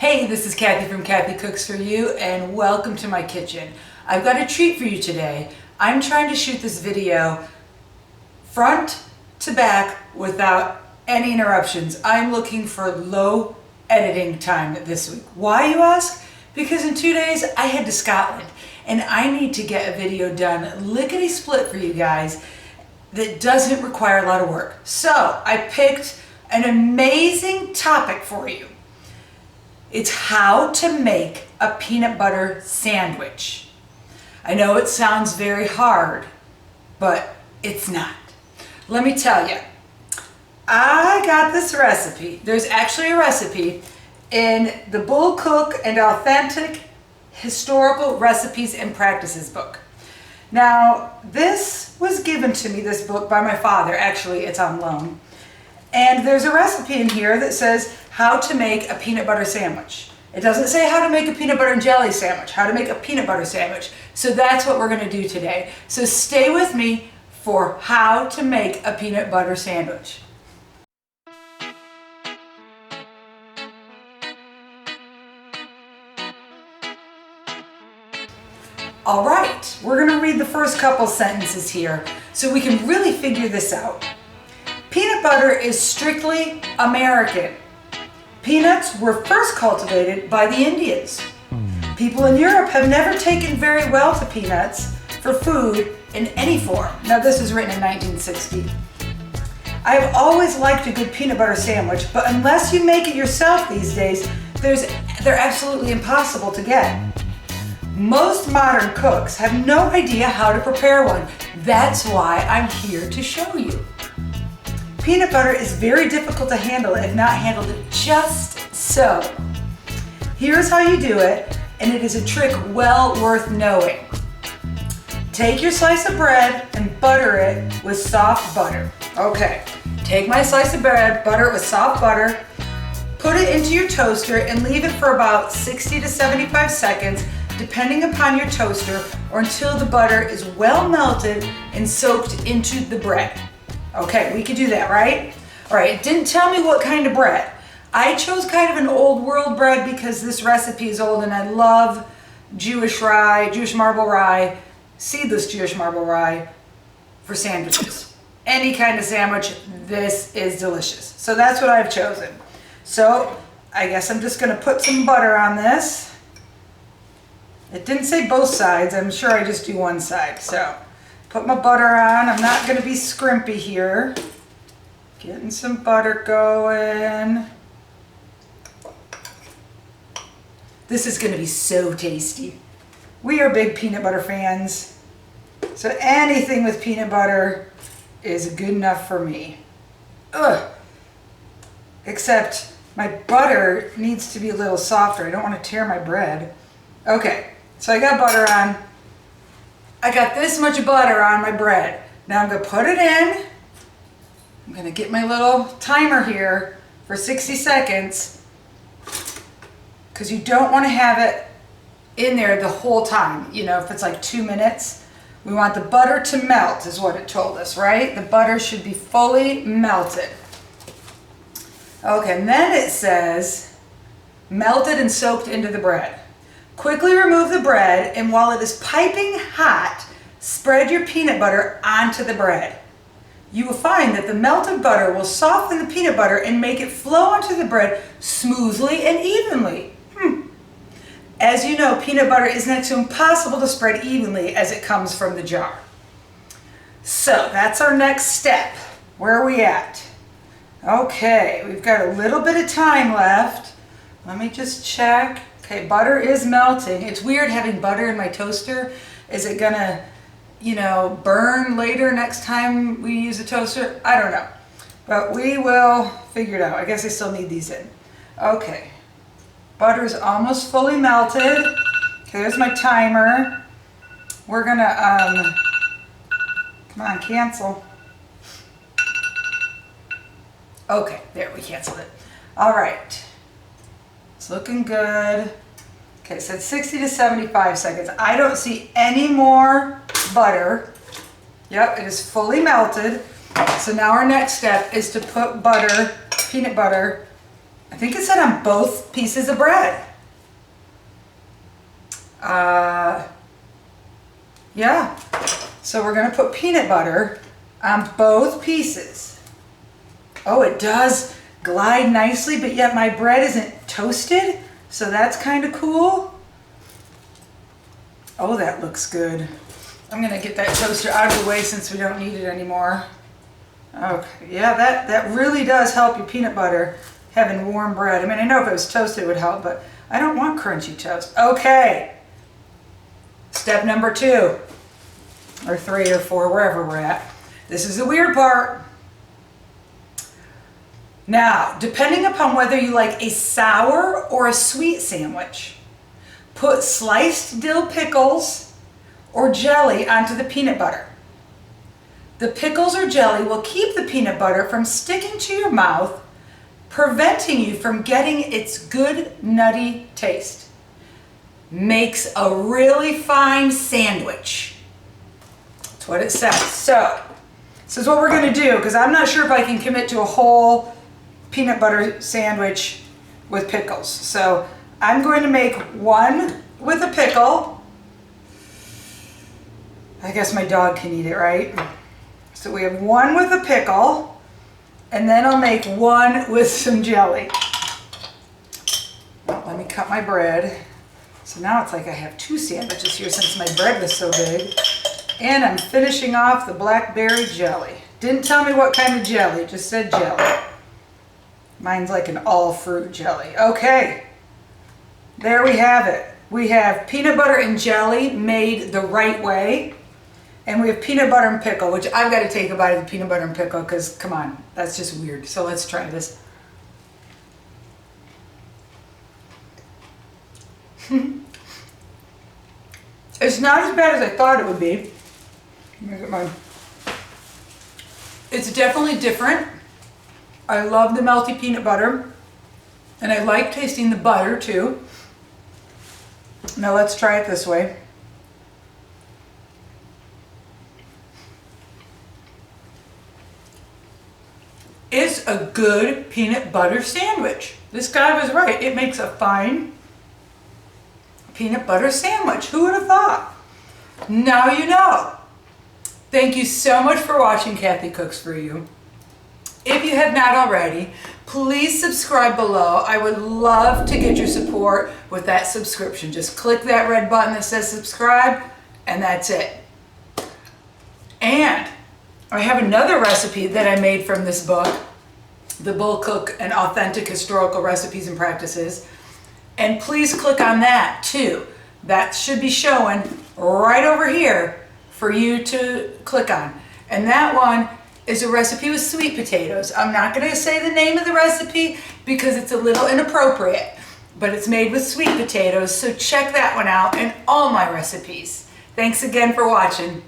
Hey, this is Kathy from Kathy Cooks For You, and welcome to my kitchen. I've got a treat for you today. I'm trying to shoot this video front to back without any interruptions. I'm looking for low editing time this week. Why, you ask? Because in 2 days I head to Scotland and I need to get a video done lickety-split for you guys that doesn't require a lot of work. So I picked an amazing topic for you. It's how to make a peanut butter sandwich. I know it sounds very hard, but it's not. Let me tell you, I got this recipe. There's actually a recipe in the Bull Cook and Authentic Historical Recipes and Practices book. Now, this was given to me, this book, by my father. Actually, it's on loan. And there's a recipe in here that says how to make a peanut butter sandwich. It doesn't say how to make a peanut butter and jelly sandwich, how to make a peanut butter sandwich. So that's what we're going to do today. So stay with me for how to make a peanut butter sandwich. All right, we're going to read the first couple sentences here so we can really figure this out. Peanut butter is strictly American. Peanuts were first cultivated by the Indians. People in Europe have never taken very well to peanuts for food in any form. Now, this was written in 1960. I've always liked a good peanut butter sandwich, but unless you make it yourself these days, they're absolutely impossible to get. Most modern cooks have no idea how to prepare one. That's why I'm here to show you. Peanut butter is very difficult to handle if not handled just so. Here's how you do it, and it is a trick well worth knowing. Take your slice of bread and butter it with soft butter. Okay, take my slice of bread, butter it with soft butter, put it into your toaster and leave it for about 60 to 75 seconds, depending upon your toaster, or until the butter is well melted and soaked into the bread. Okay, we could do that, right? All right, it didn't tell me what kind of bread. I chose kind of an old world bread because this recipe is old and I love Jewish rye, Jewish marble rye, seedless Jewish marble rye for sandwiches. Any kind of sandwich, this is delicious. So that's what I've chosen. So I guess I'm just gonna put some butter on this. It didn't say both sides, I'm sure I just do one side. So put my butter on. I'm not going to be scrimpy here. Getting some butter going. This is going to be so tasty. We are big peanut butter fans. So anything with peanut butter is good enough for me. Ugh. Except my butter needs to be a little softer. I don't want to tear my bread. Okay, so I got butter on. I got this much butter on my bread. Now I'm going to put it in. I'm going to get my little timer here for 60 seconds because you don't want to have it in there the whole time. You know, if it's like 2 minutes, we want the butter to melt is what it told us, right? The butter should be fully melted. Okay, and then it says melted and soaked into the bread. Quickly remove the bread, and while it is piping hot, spread your peanut butter onto the bread. You will find that the melted butter will soften the peanut butter and make it flow onto the bread smoothly and evenly. As you know, peanut butter is next to impossible to spread evenly as it comes from the jar. So that's our next step. Where are we at? Okay, we've got a little bit of time left. Let me just check. Okay, butter is melting. It's weird having butter in my toaster. Is it gonna, burn later next time we use a toaster? I don't know. But we will figure it out. I guess I still need these in. Okay. Butter's almost fully melted. Okay, there's my timer. We're gonna, come on, cancel. Okay, there, we canceled it. All right. It's looking good. Okay, so it's 60 to 75 seconds. I don't see any more butter. Yep, it is fully melted. So now our next step is to put butter, peanut butter, I think it said on both pieces of bread. Yeah. So we're going to put peanut butter on both pieces. Oh, it does glide nicely, but yet my bread isn't toasted, so that's kind of cool. Oh, that looks good. I'm going to get that toaster out of the way since we don't need it anymore. Okay, yeah, that really does help your peanut butter having warm bread. I mean, I know if it was toasted it would help, but I don't want crunchy toast. Okay. Step number 2, or 3 or 4, wherever we're at. This is the weird part. Now, depending upon whether you like a sour or a sweet sandwich, put sliced dill pickles or jelly onto the peanut butter. The pickles or jelly will keep the peanut butter from sticking to your mouth, preventing you from getting its good nutty taste. Makes a really fine sandwich. That's what it says. So, this is what we're going to do, because I'm not sure if I can commit to a whole peanut butter sandwich with pickles. So, I'm going to make one with a pickle. I guess my dog can eat it, right? So we have one with a pickle, and then I'll make one with some jelly. Let me cut my bread. So now it's like I have 2 sandwiches here since my bread was so big. And I'm finishing off the blackberry jelly. Didn't tell me what kind of jelly, it just said jelly. Mine's like an all fruit jelly. Okay, there we have it. We have peanut butter and jelly made the right way. And we have peanut butter and pickle, which I've got to take a bite of the peanut butter and pickle because, come on, that's just weird. So let's try this. It's not as bad as I thought it would be. Let me get mine. It's definitely different. I love the melty peanut butter. And I like tasting the butter too. Now let's try it this way. It's a good peanut butter sandwich. This guy was right. It makes a fine peanut butter sandwich. Who would have thought? Now you know. Thank you so much for watching Kathy Cooks For You. If you have not already, please subscribe below. I would love to get your support with that subscription. Just click that red button that says subscribe, and that's it. And I have another recipe that I made from this book, The Bull Cook and Authentic Historical Recipes and Practices. And please click on that too. That should be showing right over here for you to click on. And that one is a recipe with sweet potatoes. I'm not going to say the name of the recipe because it's a little inappropriate, but it's made with sweet potatoes. So check that one out and all my recipes. Thanks again for watching.